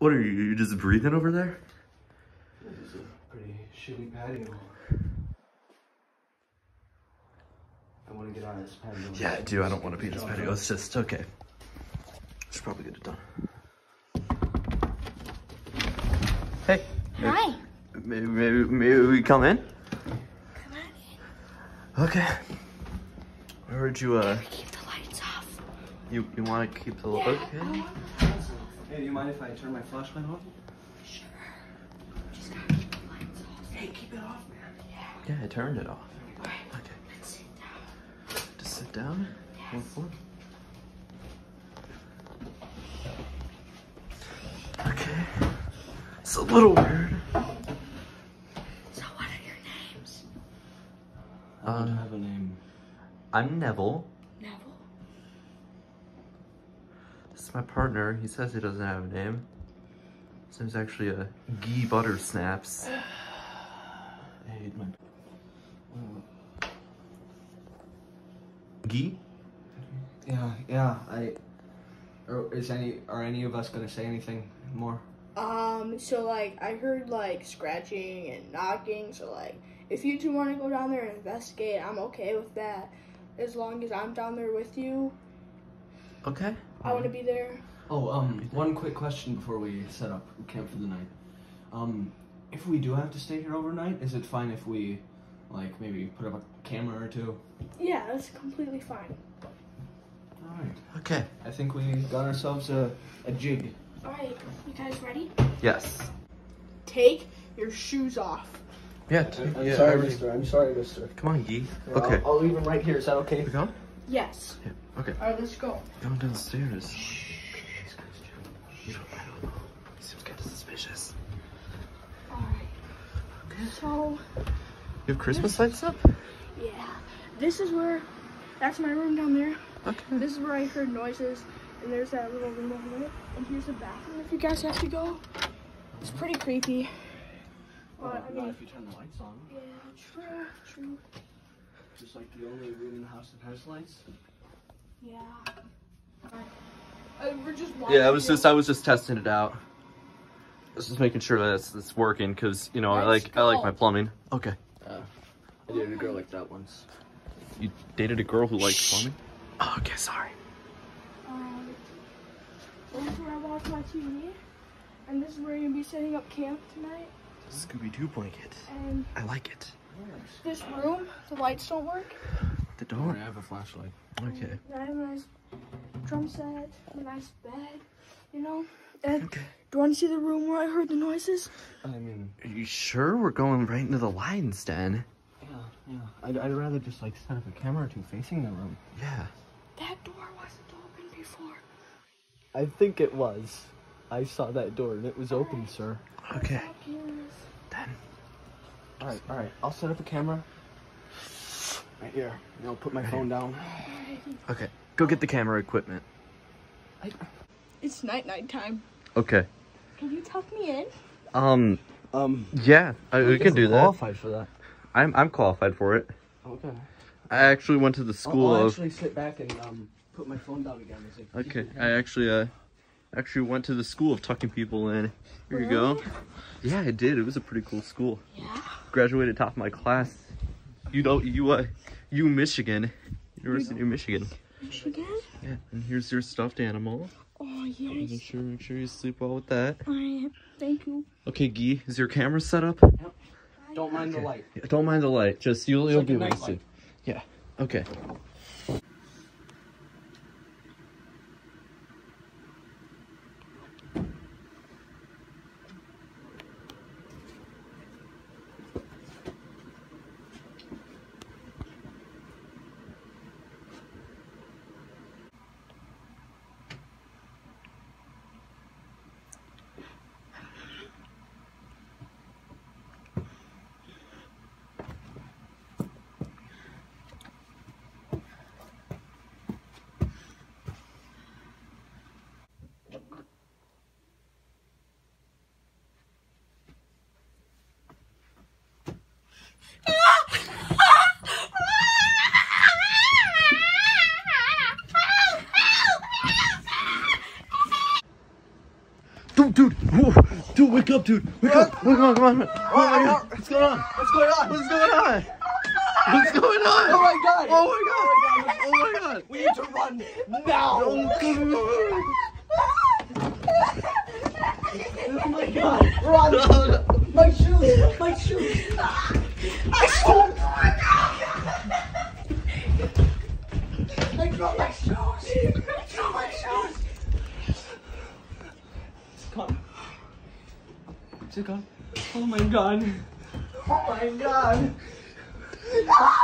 What are you just breathing over there? This is a pretty shitty patio. I want to get out of this patio. Yeah, dude, I don't want to be in this patio. It's just, okay. Should probably get it done. Hey. Hi. Maybe we come in? Come on in. Okay. Where would you, Keep the lights off. You want to keep the light? Okay. Hey, do you mind if I turn my flashlight off? Sure. Just gotta keep the lights off. Hey, keep it off, man. Yeah, I turned it off. Alright. Okay. Let's sit down. Just sit down. Yes. Okay. It's a little weird. So what are your names? I don't have a name. I'm Neville. Neville. This is my partner. He says he doesn't have a name. His name's actually a Gee Butter Snaps. I hate my... Gee? Yeah, are any of us gonna say anything more? So like I heard like scratching and knocking, so like if you two want to go down there and investigate, I'm okay with that. As long as I'm down there with you. Okay. I want to be there. Oh, one quick question before we set up camp for the night. If we do have to stay here overnight, is it fine if we, like, maybe put up a camera or two? Yeah, that's completely fine. Alright. Okay. I think we got ourselves a jig. Alright, you guys ready? Yes. Take your shoes off. Yeah. I'm sorry, mister. I'm sorry, mister. Come on, Gee. Okay. I'll leave him right here. Is that okay? We go? Yes. Yeah. Okay. Alright, let's go. Going downstairs. You don't know. He seems kind of suspicious. Alright. So, You have Christmas lights up? yeah. This is where, that's my room down there. Okay. This is where I heard noises. And there's that little room over there. And here's the bathroom if you guys have to go. It's pretty creepy. But, I mean, Not if you turn the lights on. yeah, true. Just like the only room in the house that has lights. Yeah. We're just Yeah, I was just testing it out. I was just making sure that it's working because, you know, I like my plumbing. Okay. I dated a girl like that once. You dated a girl who liked plumbing? Oh, okay, sorry. This is where I watch my TV. And this is where you're gonna be setting up camp tonight. Scooby-Doo blanket. And I like it. this room, the lights don't work. The Don't worry, door. I have a flashlight. Okay. I have a nice drum set, a nice bed, you know? And Okay. do you want to see the room where I heard the noises? I mean, Are you sure we're going right into the lion's den? yeah. I'd rather just like set up a camera or two facing the room. Yeah. That door wasn't open before. I think it was. I saw that door and it was open, sir. Okay. I'm curious. Then. All right. I'll set up a camera. Right here. And I'll put my phone down. Okay. Go get the camera equipment. It's night time. Okay. Can you tuck me in? Yeah, we can do that. Qualified for that. I'm qualified for it. Okay. I actually went to the school I'll of. actually sit back and put my phone down again. Okay, I actually went to the school of tucking people in. Here you go. Yeah, I did. It was a pretty cool school. Yeah. Graduated top of my class. You Michigan, University of Michigan. Michigan? Yeah, and here's your stuffed animal. Oh, yes. Make sure you sleep well with that. Alright, thank you. Okay, Guy, is your camera set up? Yep. Don't mind the light. Yeah, don't mind the light. Just you'll like be a able to night see. light. Yeah. Okay. Dude, wake up, dude. Wake up. Come on. Oh my God. What's going on? What's going on? What's going on? What's going on? Oh my God! Oh my God! Oh my God! We need to run now! Oh my God! Run! No. My shoes! My shoes! I dropped my shoes! I dropped my shoes! It's gone. Is it gone? Oh my God! Oh my God! Ah!